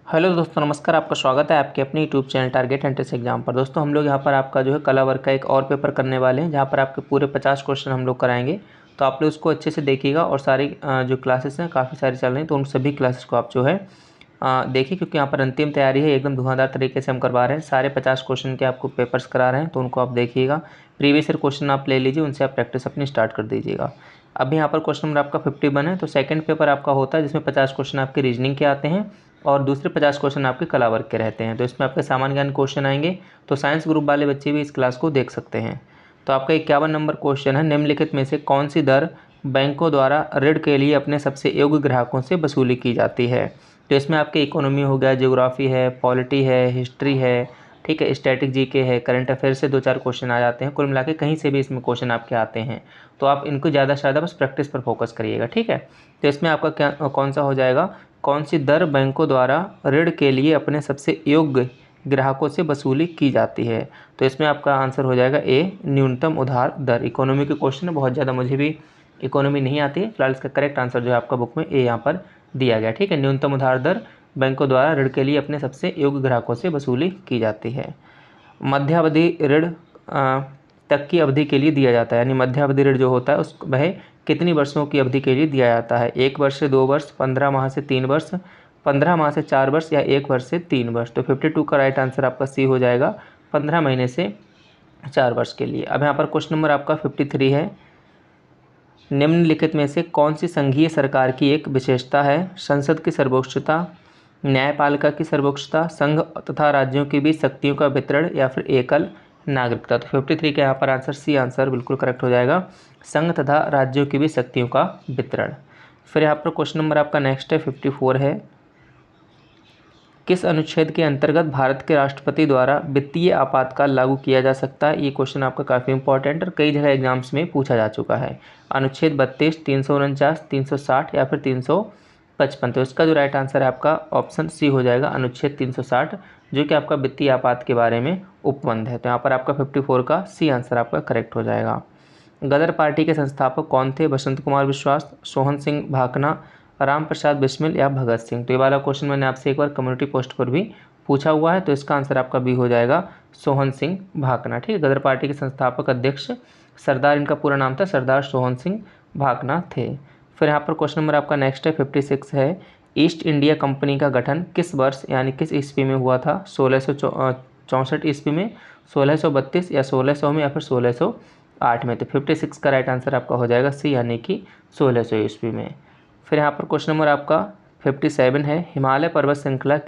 Hello दोस्तों, नमस्कार। आपका स्वागत है आपके अपने YouTube channel target entrance exam पर। दोस्तों, हम लोग यहाँ पर आपका जो है कला वर्ग का एक और पेपर करने वाले हैं, जहाँ पर आपके पूरे 50 क्वेश्चन हम लोग कराएंगे। तो आप लोग उसको अच्छे से देखिएगा और सारी जो क्लासेस हैं काफ़ी सारी चल रही हैं, तो उन सभी क्लासेस को आप जो है देखिए, क्योंकि यहाँ पर अंतिम तैयारी है। एकदम धुआंधार तरीके से हम करवा रहे हैं। सारे 50 क्वेश्चन के आपको पेपर्स करा रहे हैं, तो उनको आप देखिएगा। प्रीवियस ईयर क्वेश्चन आप ले लीजिए, उनसे आप प्रैक्टिस अपनी स्टार्ट कर दीजिएगा। अभी यहाँ पर क्वेश्चन नंबर आपका 51 है। तो सेकंड पेपर आपका होता है जिसमें 50 क्वेश्चन आपके रीजनिंग के आते हैं और दूसरे 50 क्वेश्चन आपके कला वर्ग के रहते हैं। तो इसमें आपके सामान्य ज्ञान क्वेश्चन आएंगे, तो साइंस ग्रुप वाले बच्चे भी इस क्लास को देख सकते हैं। तो आपका 51 नंबर क्वेश्चन है, निम्नलिखित में से कौन सी दर बैंकों द्वारा ऋण के लिए अपने सबसे योग्य ग्राहकों से वसूली की जाती है। तो इसमें आपके इकोनॉमी हो गया, ज्योग्राफी है, पॉलिटी है, हिस्ट्री है, ठीक है, स्टैटिक जीके है, करंट अफेयर से 2-4 क्वेश्चन आ जाते हैं। कुल मिला के कहीं से भी इसमें क्वेश्चन आपके आते हैं, तो आप इनको ज़्यादा से ज़्यादा बस प्रैक्टिस पर फोकस करिएगा, ठीक है। तो इसमें आपका क्या कौन सा हो जाएगा, कौन सी दर बैंकों द्वारा ऋण के लिए अपने सबसे योग्य ग्राहकों से वसूली की जाती है। तो इसमें आपका आंसर हो जाएगा ए, न्यूनतम उधार दर। इकोनॉमी के क्वेश्चन है, बहुत ज़्यादा मुझे भी इकोनॉमी नहीं आती है, फिलहाल इसका करेक्ट आंसर जो है आपका बुक में ए यहाँ पर दिया गया, ठीक है। न्यूनतम उधार दर बैंकों द्वारा ऋण के लिए अपने सबसे योग्य ग्राहकों से वसूली की जाती है। मध्यावधि ऋण तक की अवधि के लिए दिया जाता है, यानी मध्यावधि ऋण जो होता है उस वह कितनी वर्षों की अवधि के लिए दिया जाता है। 1 वर्ष से 2 वर्ष, 15 माह से 3 वर्ष, 15 माह से 4 वर्ष या 1 वर्ष से 3 वर्ष। तो 52 का राइट आंसर आपका सी हो जाएगा, 15 महीने से 4 वर्ष के लिए। अब यहाँ पर क्वेश्चन नंबर आपका 53 है, निम्नलिखित में से कौन सी संघीय सरकार की एक विशेषता है। संसद की सर्वोच्चता, न्यायपालिका की सर्वोच्चता, संघ तथा राज्यों के बीच शक्तियों का वितरण या फिर एकल नागरिकता। तो 53 का यहाँ पर आंसर सी आंसर बिल्कुल करेक्ट हो जाएगा, संघ तथा राज्यों के बीच शक्तियों का वितरण। फिर यहाँ पर क्वेश्चन नंबर आपका नेक्स्ट है 54 है, किस अनुच्छेद के अंतर्गत भारत के राष्ट्रपति द्वारा वित्तीय आपातकाल लागू किया जा सकता है। ये क्वेश्चन आपका काफ़ी इंपॉर्टेंट और कई जगह एग्जाम्स में पूछा जा चुका है। अनुच्छेद 32, 349, 360 या फिर 355। तो इसका जो राइट आंसर है आपका ऑप्शन सी हो जाएगा, अनुच्छेद 360, जो कि आपका वित्तीय आपात के बारे में उपबंध है। तो यहाँ पर आपका 54 का सी आंसर आपका करेक्ट हो जाएगा। गदर पार्टी के संस्थापक कौन थे। बसंत कुमार विश्वास, सोहन सिंह भाकना, राम प्रसाद बिस्मिल या भगत सिंह। तो ये वाला क्वेश्चन मैंने आपसे एक बार कम्युनिटी पोस्ट पर भी पूछा हुआ है, तो इसका आंसर आपका बी हो जाएगा, सोहन सिंह भाकना, ठीक है। गदर पार्टी के संस्थापक अध्यक्ष सरदार, इनका पूरा नाम था सरदार सोहन सिंह भाकना थे। फिर यहाँ पर क्वेश्चन नंबर आपका नेक्स्ट है 56 है, ईस्ट इंडिया कंपनी का गठन किस वर्ष यानी किस ईस्वी में हुआ था। 1664 ईस्वी में, 1632 या 1600 में या फिर 1608 में। तो 56 का राइट आंसर आपका हो जाएगा सी, यानी कि 1600 ईस्वी में। फिर यहाँ पर क्वेश्चन नंबर आपका 57 है, हिमालय पर्वत श्रृंखला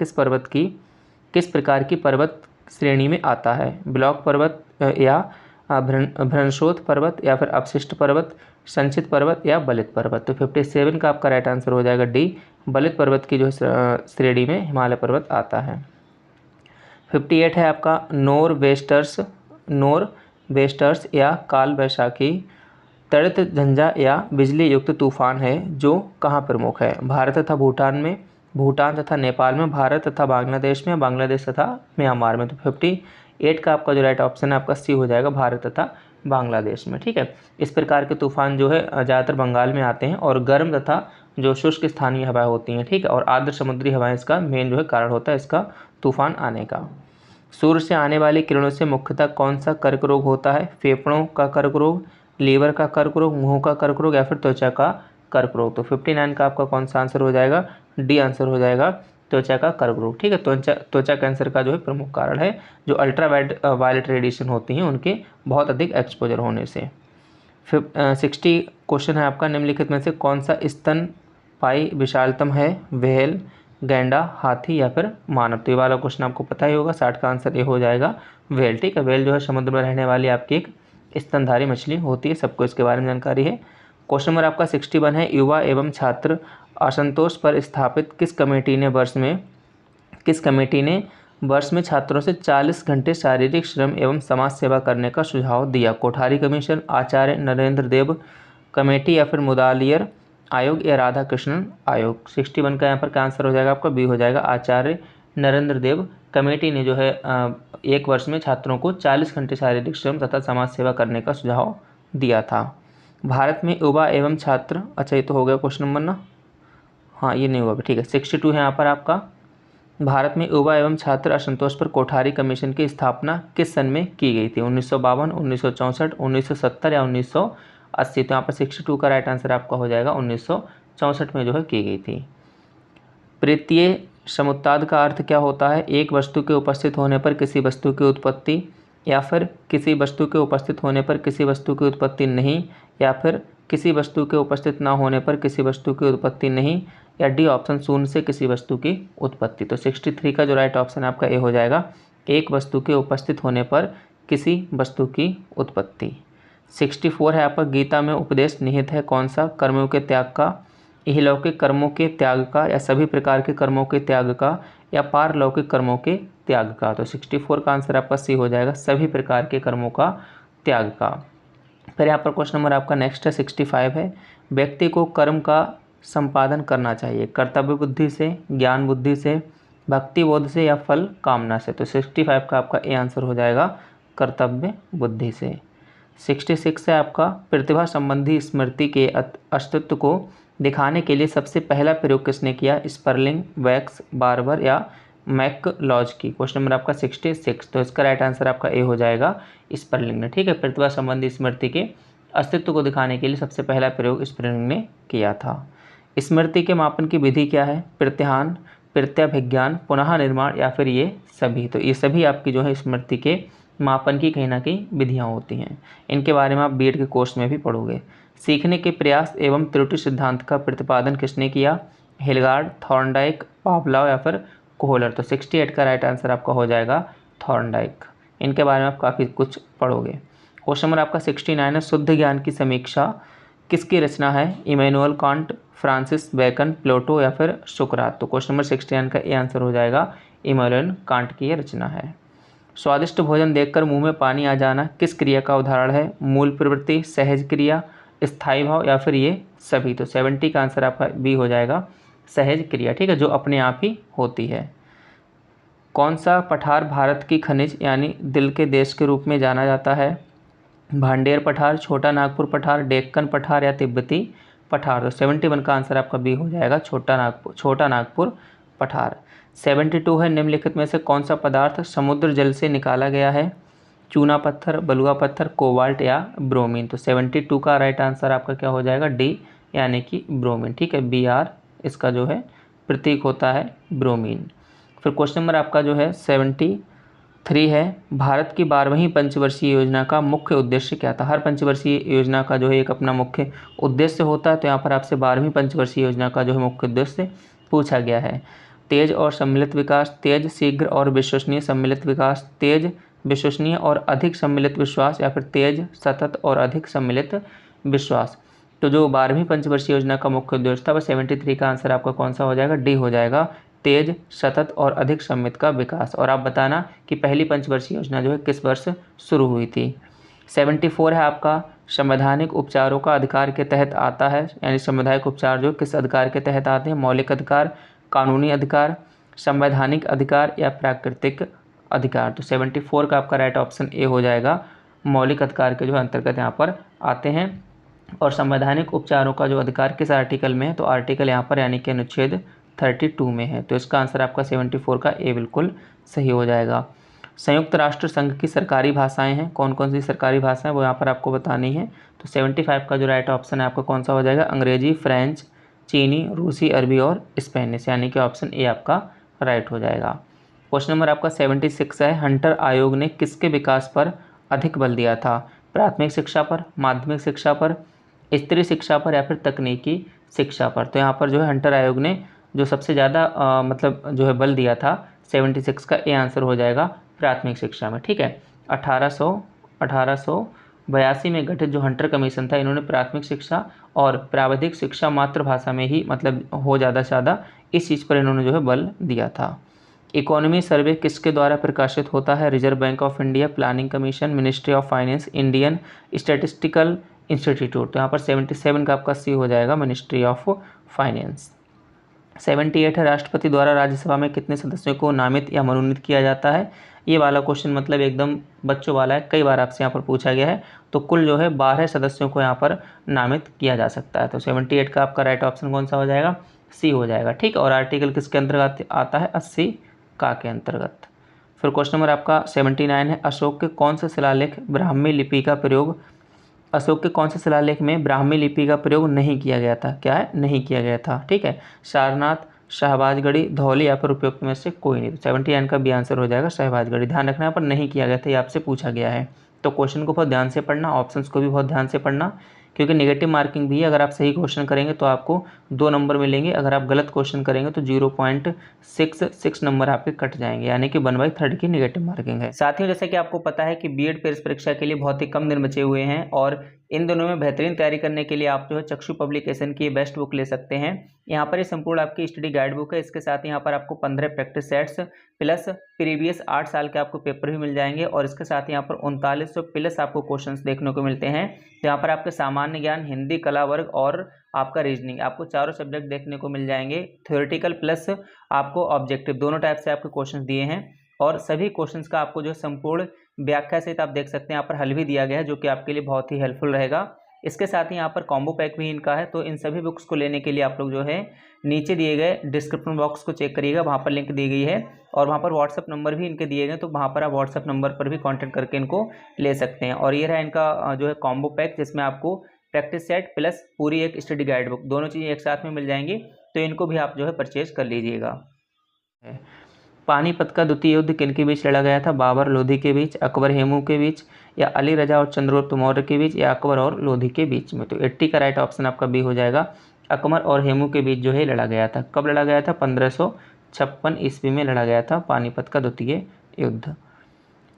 किस प्रकार की पर्वत श्रेणी में आता है। ब्लॉक पर्वत या भ्रंशोथ पर्वत या फिर अपशिष्ट पर्वत, संचित पर्वत या बलित पर्वत। तो 57 का आपका राइट आंसर हो जाएगा डी, बलित पर्वत की जो श्रेणी में हिमालय पर्वत आता है। 58 है आपका, नोर वेस्टर्स या काल वैशाखी तड़ित झंझा या बिजली युक्त तूफान है जो कहाँ प्रमुख है। भारत तथा भूटान में, भूटान तथा नेपाल में, भारत तथा बांग्लादेश में, बांग्लादेश तथा म्यांमार में। तो 58 का आपका जो राइट ऑप्शन है आपका सी हो जाएगा, भारत तथा बांग्लादेश में, ठीक है। इस प्रकार के तूफान जो है ज़्यादातर बंगाल में आते हैं और गर्म तथा जो शुष्क स्थानीय हवाएं होती हैं, ठीक है, और आर्द्र समुद्री हवाएं इसका मेन जो है कारण होता है इसका तूफान आने का। सूर्य से आने वाली किरणों से मुख्यतः कौन सा कर्क रोग होता है। फेफड़ों का कर्क रोग, लीवर का कर्क रोग, मुंह का कर्क रोग या फिर त्वचा का कर्क रोग। तो 59 का आपका कौन सा आंसर हो जाएगा, डी आंसर हो जाएगा, त्वचा का कर्क रोग, ठीक है। त्वचा कैंसर का जो है प्रमुख कारण है जो अल्ट्रा वायलेट रेडिएशन होती हैं उनके बहुत अधिक एक्सपोजर होने से। 60 क्वेश्चन है आपका, निम्नलिखित में से कौन सा स्तनपायी विशालतम है। व्हेल, गैंडा, हाथी या फिर मानव। तो ये वाला क्वेश्चन आपको पता ही होगा, 60 का आंसर ये हो जाएगा व्हेल, ठीक है। व्हेल जो है समुद्र में रहने वाली आपकी एक स्तनधारी मछली होती है, सबको इसके बारे में जानकारी है। क्वेश्चन नंबर आपका 61 है, युवा एवं छात्र असंतोष पर स्थापित किस कमेटी ने वर्ष में छात्रों से 40 घंटे शारीरिक श्रम एवं समाज सेवा करने का सुझाव दिया। कोठारी कमीशन, आचार्य नरेंद्र देव कमेटी या फिर मुदालियर आयोग या राधा कृष्णन आयोग। 61 का यहाँ पर क्या आंसर हो जाएगा आपका, बी हो जाएगा, आचार्य नरेंद्र देव कमेटी ने जो है एक वर्ष में छात्रों को 40 घंटे शारीरिक श्रम तथा समाज सेवा करने का सुझाव दिया था। भारत में युवा एवं छात्र, अच्छा ये तो हो गया क्वेश्चन नंबर ना, हाँ ये नहीं हुआ, ठीक है। 62 है यहाँ पर आपका, भारत में युवा एवं छात्र असंतोष पर कोठारी कमीशन की स्थापना किस सन में की गई थी? 1952, 1964, 1970 या 1980? तो यहाँ पर 62 का राइट आंसर आपका हो जाएगा 1964 में जो है की गई थी। प्रीतीय समुत्पाद का अर्थ क्या होता है? एक वस्तु के उपस्थित होने पर किसी वस्तु की उत्पत्ति, या फिर किसी वस्तु के उपस्थित होने पर किसी वस्तु की उत्पत्ति नहीं, या फिर किसी वस्तु के उपस्थित न होने पर किसी वस्तु की उत्पत्ति नहीं, या डी ऑप्शन शून्य से किसी वस्तु की उत्पत्ति। तो 63 का जो राइट ऑप्शन है आपका ए हो जाएगा, एक वस्तु के उपस्थित होने पर किसी वस्तु की उत्पत्ति। 64 है आपका, गीता में उपदेश निहित है कौन सा? कर्मों के त्याग का, इहलौकिक कर्मों के त्याग का, या सभी प्रकार के कर्मों के त्याग का, या पारलौकिक कर्मों के त्याग का। तो 64 का आंसर आपका सी हो जाएगा, सभी प्रकार के कर्मों का त्याग का। फिर यहाँ पर क्वेश्चन नंबर आपका नेक्स्ट है 65 है, व्यक्ति को कर्म का संपादन करना चाहिए कर्तव्य बुद्धि से, ज्ञान बुद्धि से, भक्ति बोध से, या फल कामना से? तो 65 का आपका ए आंसर हो जाएगा कर्तव्य बुद्धि से। 66 है आपका, प्रतिभा संबंधी स्मृति के अस्तित्व को दिखाने के लिए सबसे पहला प्रयोग किसने किया? स्पर्लिंग, वैक्स, बार्बर, या मैकलॉज-की? क्वेश्चन नंबर आपका 66, तो इसका राइट आंसर आपका ए हो जाएगा स्पर्लिंग ने। ठीक है, प्रतिभा संबंधी स्मृति के अस्तित्व को दिखाने के लिए सबसे पहला प्रयोग स्पर्लिंग ने किया था। स्मृति के मापन की विधि क्या है? प्रत्याहार, प्रत्याभिज्ञान, पुनः निर्माण, या फिर ये सभी? तो ये सभी आपकी जो है स्मृति के मापन की कहीं ना कहीं विधियाँ होती हैं। इनके बारे में आप बीएड के कोर्स में भी पढ़ोगे। सीखने के प्रयास एवं त्रुटि सिद्धांत का प्रतिपादन किसने किया? हिलगार्ड, थॉर्नडाइक, पावलोव, या फिर कोहलर? तो 68 का राइट आंसर आपका हो जाएगा थॉर्नडाइक। इनके बारे में आप काफ़ी कुछ पढ़ोगे। क्वेश्चन नंबर आपका 69 है, शुद्ध ज्ञान की समीक्षा किसकी रचना है? इमैनुअल कांट, फ्रांसिस बेकन, प्लेटो, या फिर सुकरात? तो क्वेश्चन नंबर 69 का ये आंसर हो जाएगा इमैनुअल कांट की ये रचना है। स्वादिष्ट भोजन देखकर मुंह में पानी आ जाना किस क्रिया का उदाहरण है? मूल प्रवृत्ति, सहज क्रिया, स्थायी भाव, या फिर ये सभी? तो 70 का आंसर आपका बी हो जाएगा सहज क्रिया। ठीक है, जो अपने आप ही होती है। कौन सा पठार भारत की खनिज यानी दिल के देश के रूप में जाना जाता है? भांडेर पठार, छोटा नागपुर पठार, डेक्कन पठार, या तिब्बती पठार? तो 71 का आंसर आपका बी हो जाएगा छोटा नागपुर पठार। 72 है, निम्नलिखित में से कौन सा पदार्थ समुद्र जल से निकाला गया है? चूना पत्थर, बलुआ पत्थर, कोबाल्ट, या ब्रोमीन? तो 72 का राइट आंसर आपका क्या हो जाएगा? डी यानी कि ब्रोमीन। ठीक है, BR इसका जो है प्रतीक होता है ब्रोमीन। फिर क्वेश्चन नंबर आपका जो है 73 है, भारत की 12वीं पंचवर्षीय योजना का मुख्य उद्देश्य क्या था? हर पंचवर्षीय योजना का जो है एक अपना मुख्य उद्देश्य होता है, तो यहाँ पर आपसे 12वीं पंचवर्षीय योजना का जो है मुख्य उद्देश्य पूछा गया है। तेज और सम्मिलित विकास, तेज, शीघ्र और विश्वसनीय सम्मिलित विकास, तेज, विश्वसनीय और अधिक सम्मिलित विश्वास, या फिर तेज, सतत और अधिक सम्मिलित विश्वास? तो जो 12वीं पंचवर्षीय योजना का मुख्य उद्देश्य था वह 73 का आंसर आपका कौन सा हो जाएगा? डी हो जाएगा, तेज, सतत और अधिक सम्मिलित का विकास। और आप बताना कि पहली पंचवर्षीय योजना जो है किस वर्ष शुरू हुई थी। 74 है आपका, संवैधानिक उपचारों का अधिकार के तहत आता है, यानी संवैधानिक उपचार जो किस अधिकार के तहत आते हैं? मौलिक अधिकार, कानूनी अधिकार, संवैधानिक अधिकार, या प्राकृतिक अधिकार? तो 74 का आपका राइट ऑप्शन ए हो जाएगा, मौलिक अधिकार के जो अंतर्गत यहाँ पर आते हैं। और संवैधानिक उपचारों का जो अधिकार किस आर्टिकल में है? तो आर्टिकल यहाँ पर यानी कि अनुच्छेद 32 में है। तो इसका आंसर आपका 74 का ए बिल्कुल सही हो जाएगा। संयुक्त राष्ट्र संघ की सरकारी भाषाएं हैं, कौन कौन सी सरकारी भाषाएं वो यहाँ पर आपको बतानी है। तो 75 का जो राइट ऑप्शन है आपका कौन सा हो जाएगा? अंग्रेजी, फ्रेंच, चीनी, रूसी, अरबी और स्पेनिश, यानी कि ऑप्शन ए आपका राइट हो जाएगा। क्वेश्चन नंबर आपका 76 है, हंटर आयोग ने किसके विकास पर अधिक बल दिया था? प्राथमिक शिक्षा पर, माध्यमिक शिक्षा पर, स्त्री शिक्षा पर, या फिर तकनीकी शिक्षा पर? तो यहाँ पर जो है हंटर आयोग ने जो सबसे ज़्यादा मतलब जो है बल दिया था 76 का ए आंसर हो जाएगा प्राथमिक शिक्षा में। ठीक है, 1882 में गठित जो हंटर कमीशन था, इन्होंने प्राथमिक शिक्षा और प्राविधिक शिक्षा मातृभाषा में ही मतलब हो ज़्यादा से ज़्यादा इस चीज़ पर इन्होंने जो है बल दिया था। इकोनॉमी सर्वे किसके द्वारा प्रकाशित होता है? Reserve bank of India, planning commission, ministry of finance, Indian statistical institute? तो यहाँ पर 77 का आपका सी हो जाएगा, मिनिस्ट्री ऑफ फाइनेंस। 78 है, राष्ट्रपति द्वारा राज्यसभा में कितने सदस्यों को नामित या मनोनीत किया जाता है? ये वाला क्वेश्चन मतलब एकदम बच्चों वाला है, कई बार आपसे यहाँ पर पूछा गया है। तो कुल जो है 12 सदस्यों को यहाँ पर नामित किया जा सकता है। तो 78 का आपका राइट ऑप्शन कौन सा हो जाएगा? सी हो जाएगा। ठीक, और आर्टिकल किसके अंतर्गत आता है? 80 का के अंतर्गत। फिर क्वेश्चन नंबर आपका 79 है, अशोक के कौन सा शिलालेख ब्राह्मी लिपि का प्रयोग, अशोक के कौन से शिलालेख में ब्राह्मी लिपि का प्रयोग नहीं किया गया था, क्या है, नहीं किया गया था। ठीक है, सारनाथ, शहबाजगढ़ी, धौली या फिर उपयुक्त में से कोई नहीं। 79 का भी आंसर हो जाएगा शहबाजगढ़ी। ध्यान रखना, यहाँ पर नहीं किया गया था, ये आपसे पूछा गया है। तो क्वेश्चन को बहुत ध्यान से पढ़ना, ऑप्शंस को भी बहुत ध्यान से पढ़ना, क्योंकि नेगेटिव मार्किंग भी है। अगर आप सही क्वेश्चन करेंगे तो आपको 2 नंबर मिलेंगे, अगर आप गलत क्वेश्चन करेंगे तो 0.66 नंबर आपके कट जाएंगे, यानी कि 1/3 की नेगेटिव मार्किंग है। साथियों, जैसे कि आपको पता है कि बीएड पेस परीक्षा के लिए बहुत ही कम दिन बचे हुए हैं, और इन दोनों में बेहतरीन तैयारी करने के लिए आप जो है चक्षु पब्लिकेशन की बेस्ट बुक ले सकते हैं। यहाँ पर ये संपूर्ण आपकी स्टडी गाइड बुक है। इसके साथ यहाँ पर आपको 15 प्रैक्टिस सेट्स प्लस प्रीवियस 8 साल के आपको पेपर भी मिल जाएंगे, और इसके साथ यहाँ पर 3900 प्लस आपको क्वेश्चंस देखने को मिलते हैं। तो यहाँ पर आपके सामान्य ज्ञान, हिंदी, कला वर्ग और आपका रीजनिंग, आपको चारों सब्जेक्ट देखने को मिल जाएंगे। थ्योरेटिकल प्लस आपको ऑब्जेक्टिव, दोनों टाइप से आपके क्वेश्चन दिए हैं, और सभी क्वेश्चंस का आपको जो संपूर्ण व्याख्या सहित आप देख सकते हैं, यहाँ पर हल भी दिया गया है, जो कि आपके लिए बहुत ही हेल्पफुल रहेगा। इसके साथ ही यहाँ पर कॉम्बो पैक भी इनका है। तो इन सभी बुक्स को लेने के लिए आप लोग जो है नीचे दिए गए डिस्क्रिप्शन बॉक्स को चेक करिएगा, वहाँ पर लिंक दी गई है, और वहाँ पर व्हाट्सअप नंबर भी इनके दिए गए, तो वहाँ पर आप व्हाट्सअप नंबर पर भी कॉन्टैक्ट करके इनको ले सकते हैं। और ये रहा इनका जो है कॉम्बो पैक, जिसमें आपको प्रैक्टिस सेट प्लस पूरी एक स्टडी गाइड बुक, दोनों चीज़ें एक साथ में मिल जाएंगी। तो इनको भी आप जो है परचेज कर लीजिएगा। पानीपत का द्वितीय युद्ध किनके बीच लड़ा गया था, बाबर लोधी के बीच, अकबर हेमू के बीच, या अली रजा और चंद्रगुप्त मौर्य के बीच, या अकबर और लोधी के बीच में। तो 80 का राइट ऑप्शन आपका बी हो जाएगा, अकबर और हेमू के बीच जो है लड़ा गया था। कब लड़ा गया था, 1556 ईस्वी में लड़ा गया था पानीपत का द्वितीय युद्ध।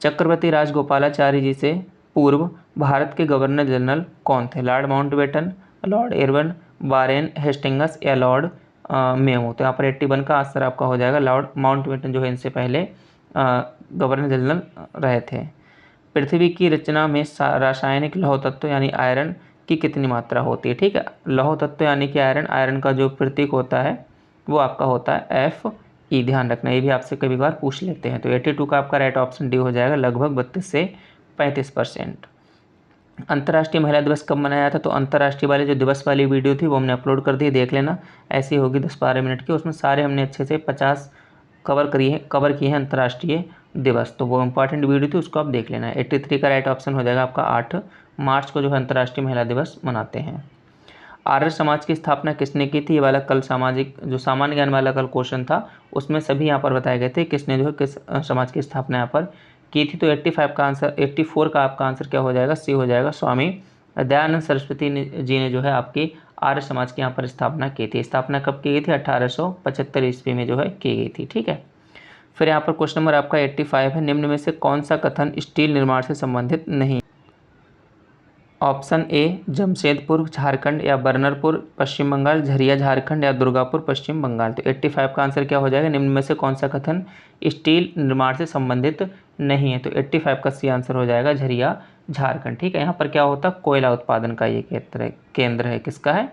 चक्रवर्ती राजगोपालाचारी जी से पूर्व भारत के गवर्नर जनरल कौन थे, Lord Mountbatten, Lord Irwin, Warren Hastings, या लॉर्ड मेमो। तो यहाँ पर 81 का आंसर आपका हो जाएगा, लॉर्ड माउंटबेटन जो है इनसे पहले गवर्नर जनरल रहे थे। पृथ्वी की रचना में रासायनिक लौह तत्व यानी आयरन की कितनी मात्रा होती है। ठीक है, लौह तत्व यानी कि आयरन, आयरन का जो प्रतीक होता है वो आपका होता है Fe। ध्यान रखना, ये भी आपसे कभी बार पूछ लेते हैं। तो 82 का आपका राइट ऑप्शन डी हो जाएगा, लगभग 32 से 35%। अंतर्राष्ट्रीय महिला दिवस कब मनाया था, तो अंतर्राष्ट्रीय वाले जो दिवस वाली वीडियो थी वो हमने अपलोड कर दी, देख लेना, ऐसी होगी 10-12 मिनट की, उसमें सारे हमने अच्छे से 50 कवर किए हैं अंतर्राष्ट्रीय दिवस। तो वो इंपॉर्टेंट वीडियो थी, उसको आप देख लेना। 83 का राइट ऑप्शन हो जाएगा आपका 8 मार्च को जो है अंतर्राष्ट्रीय महिला दिवस मनाते हैं। आर्य समाज की स्थापना किसने की थी, ये वाला कल सामाजिक जो सामान्य ज्ञान वाला कल क्वेश्चन था, उसमें सभी यहाँ पर बताए गए थे किसने जो है किस समाज की स्थापना यहाँ पर की थी। तो 84 का आपका आंसर क्या हो जाएगा, सी हो जाएगा, स्वामी दयानंद सरस्वती जी ने जो है आपकी आर्य समाज की यहाँ पर स्थापना की थी। स्थापना कब की गई थी, 1875 ईस्वी में जो है की गई थी। ठीक है, फिर यहाँ पर क्वेश्चन नंबर आपका 85 है, निम्न में से कौन सा कथन स्टील निर्माण से संबंधित नहीं। ऑप्शन ए जमशेदपुर झारखंड, या बर्नरपुर पश्चिम बंगाल, झरिया झारखंड, या दुर्गापुर पश्चिम बंगाल। तो 85 का आंसर क्या हो जाएगा, निम्न में से कौन सा कथन स्टील निर्माण से संबंधित नहीं है। तो 85 का सी आंसर हो जाएगा, झरिया झारखंड। ठीक है, यहाँ पर क्या होता है, कोयला उत्पादन का ये केंद्र है, किसका है,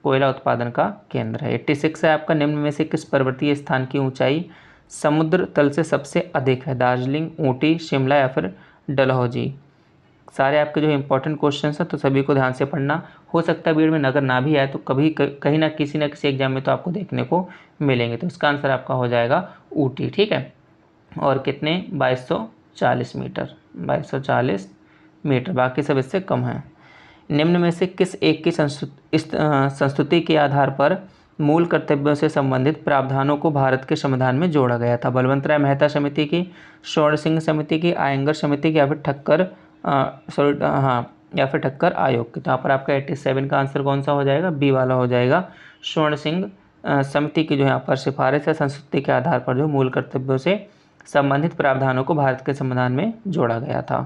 कोयला उत्पादन का केंद्र है। 86 है आपका, निम्न में से किस पर्वतीय स्थान की ऊंचाई समुद्र तल से सबसे अधिक है, दार्जिलिंग, ऊटी, शिमला, या फिर डलहौजी। सारे आपके जो इंपॉर्टेंट क्वेश्चंस हैं, तो सभी को ध्यान से पढ़ना। हो सकता है भीड़ में नगर ना भी आए तो कभी कहीं ना किसी एग्जाम में तो आपको देखने को मिलेंगे। तो इसका आंसर आपका हो जाएगा ऊटी। ठीक है, और कितने, 2240 मीटर, 2240 मीटर, बाकी सब इससे कम है। निम्न में से किस एक की संस्तुति के आधार पर मूल कर्तव्यों से संबंधित प्रावधानों को भारत के संविधान में जोड़ा गया था, बलवंतराय मेहता समिति की, स्वर्ण सिंह समिति की, आयंगर समिति की, या फिर ठक्कर ठक्कर आयोग की। तो यहाँ पर आपका 87 का आंसर कौन सा हो जाएगा, बी वाला हो जाएगा, स्वर्ण सिंह समिति की जो यहाँ पर सिफारिश है, संस्तुति के आधार पर जो मूल कर्तव्यों से संबंधित प्रावधानों को भारत के संविधान में जोड़ा गया था।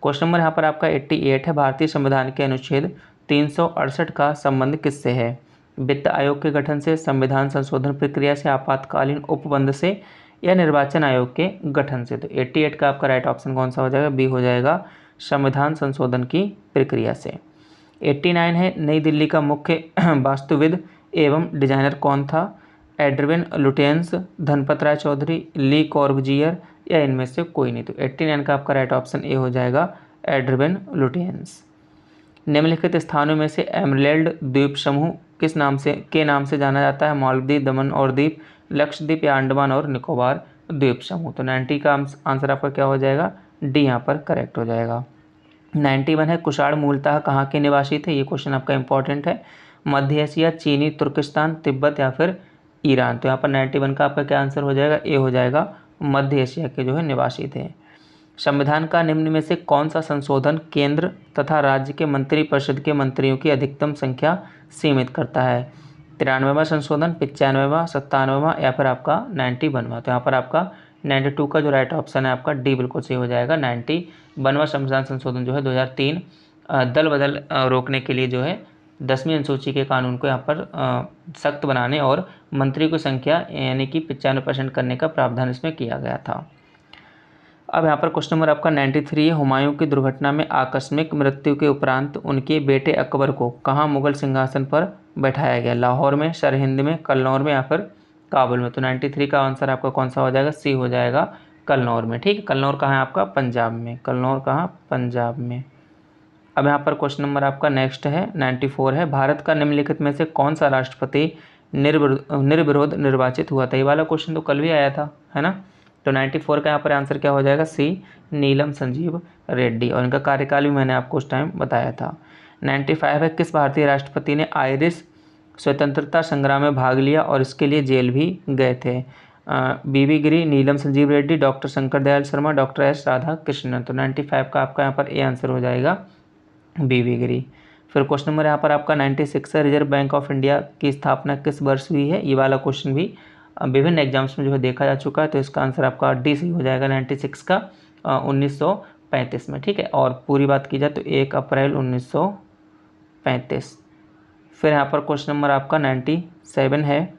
क्वेश्चन नंबर यहाँ पर आपका 88 है, भारतीय संविधान के अनुच्छेद 368 का संबंध किससे है, वित्त आयोग के गठन से, संविधान संशोधन प्रक्रिया से, आपातकालीन उपबंध से, या निर्वाचन आयोग के गठन से। तो 88 का आपका राइट ऑप्शन कौन सा हो जाएगा, बी हो जाएगा, संविधान संशोधन की प्रक्रिया से। 89 है, नई दिल्ली का मुख्य वास्तुविद एवं डिजाइनर कौन था, एडविन लुटियंस, धनपत राय चौधरी, ली कॉर्बुजियर, या इनमें से कोई नहीं। तो 89 का आपका राइट ऑप्शन ए हो जाएगा, एडविन लुटियंस। निम्नलिखित स्थानों में से एमरल्ड द्वीप समूह किस नाम से जाना जाता है, मालदीव, दमन और दीप, लक्षद्वीप या अंडमान और निकोबार द्वीप समूह। तो 90 का आंसर आपका क्या हो जाएगा, डी यहाँ पर करेक्ट हो जाएगा। 91 है कुषाण मूलतः कहाँ के निवासी थे, ये क्वेश्चन आपका इंपॉर्टेंट है। मध्य एशिया, चीनी, तुर्किस्तान, तिब्बत या फिर ईरान। तो यहाँ पर 91 का आपका क्या आंसर हो जाएगा, ए हो जाएगा, मध्य एशिया के जो है निवासी थे। संविधान का निम्न में से कौन सा संशोधन केंद्र तथा राज्य के मंत्रिपरिषद के मंत्रियों की अधिकतम संख्या सीमित करता है। 93वां संशोधन, 95वां, 97वां या फिर आपका 91वां। तो यहाँ पर आपका 92 का जो राइट ऑप्शन है आपका डी बिल्कुल सही हो जाएगा। 91वां संविधान संशोधन जो है 2003 दल बदल रोकने के लिए जो है 10वीं अनुसूची के कानून को यहाँ पर सख्त बनाने और मंत्री की संख्या यानी कि 95% करने का प्रावधान इसमें किया गया था। अब यहाँ पर क्वेश्चन नंबर आपका 93 है। हुमायूं की दुर्घटना में आकस्मिक मृत्यु के उपरांत उनके बेटे अकबर को कहाँ मुगल सिंहासन पर बैठाया गया, लाहौर में, सरहिंद में, कन्नौज में या फिर काबुल में। तो 93 का आंसर आपका कौन सा हो जाएगा, सी हो जाएगा, कन्नौज में। ठीक है, कन्नौज कहाँ है आपका, पंजाब में। कन्नौज कहाँ, पंजाब में। अब यहाँ पर क्वेश्चन नंबर आपका नेक्स्ट है 94 है। भारत का निम्नलिखित में से कौन सा राष्ट्रपति निर्विरोध निर्वाचित हुआ था। ये वाला क्वेश्चन तो कल भी आया था, है ना। तो 94 का यहाँ पर आंसर क्या हो जाएगा, सी, नीलम संजीव रेड्डी। और इनका कार्यकाल भी मैंने आपको उस टाइम बताया था। 95 है। किस भारतीय राष्ट्रपति ने आयरिश स्वतंत्रता संग्राम में भाग लिया और इसके लिए जेल भी गए थे। V V Giri, Neelam Sanjiva Reddy, doctor Shankar Dayal Sharma, doctor S Radhakrishnan. तो 95 का आपका यहाँ पर ए आंसर हो जाएगा, बीबी गिरी। फिर क्वेश्चन नंबर यहाँ पर आपका 96 है। रिजर्व बैंक ऑफ इंडिया की स्थापना किस वर्ष हुई है। ये वाला क्वेश्चन भी विभिन्न एग्जाम्स में जो है देखा जा चुका है। तो इसका आंसर आपका डी सही हो जाएगा, 96 का 1935 में। ठीक है, और पूरी बात की जाए तो 1 अप्रैल 1935। फिर यहाँ पर क्वेश्चन नंबर आपका 97 है।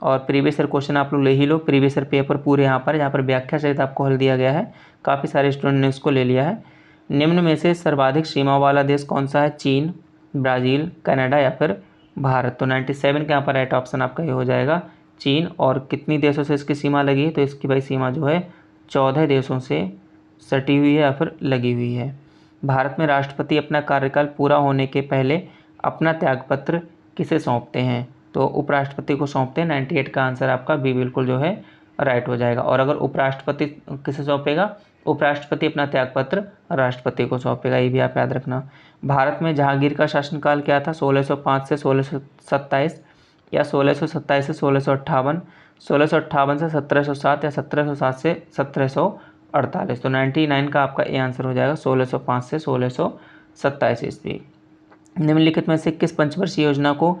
और प्रीवियस ईयर क्वेश्चन आप लोग ले ही लो, प्रीवियस ईयर पेपर पूरे यहाँ पर व्याख्या सहित आपको हल दिया गया है। काफ़ी सारे स्टूडेंट ने इसको ले लिया है। निम्न में से सर्वाधिक सीमा वाला देश कौन सा है, चीन, ब्राज़ील, कनाडा या फिर भारत। तो 97 के यहाँ पर राइट ऑप्शन आपका ये हो जाएगा, चीन। और कितनी देशों से इसकी सीमा लगी है, तो इसकी भाई सीमा जो है 14 देशों से सटी हुई है या फिर लगी हुई है। भारत में राष्ट्रपति अपना कार्यकाल पूरा होने के पहले अपना त्यागपत्र किसे सौंपते हैं। तो उपराष्ट्रपति को सौंपते हैं। 98 का आंसर आपका बी बिल्कुल जो है राइट हो जाएगा। और अगर उपराष्ट्रपति किसे सौंपेगा, उपराष्ट्रपति अपना त्यागपत्र राष्ट्रपति को सौंपेगा, ये भी आप याद रखना। भारत में जहांगीर का शासनकाल क्या था, 1605 से 1627 या 1627 से 1658, 1658 से 1707 या 1707 से 1748। तो 99 का आपका ए आंसर हो जाएगा, 1605 से 1627 ईस्वी। निम्नलिखित में से किस पंचवर्षीय योजना को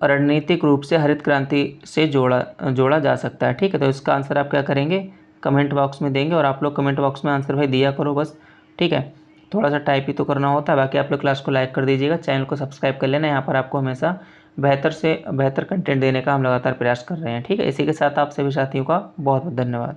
रणनीतिक रूप से हरित क्रांति से जोड़ा जा सकता है। ठीक है, तो इसका आंसर आप क्या करेंगे, कमेंट बॉक्स में देंगे। और आप लोग कमेंट बॉक्स में आंसर भाई दिया करो बस, ठीक है। थोड़ा सा टाइप ही तो करना होता है। बाकी आप लोग क्लास को लाइक कर दीजिएगा, चैनल को सब्सक्राइब कर लेना। यहाँ पर आपको हमेशा बेहतर से बेहतर कंटेंट देने का हम लगातार प्रयास कर रहे हैं। ठीक है, इसी के साथ आप सभी साथियों का बहुत बहुत धन्यवाद।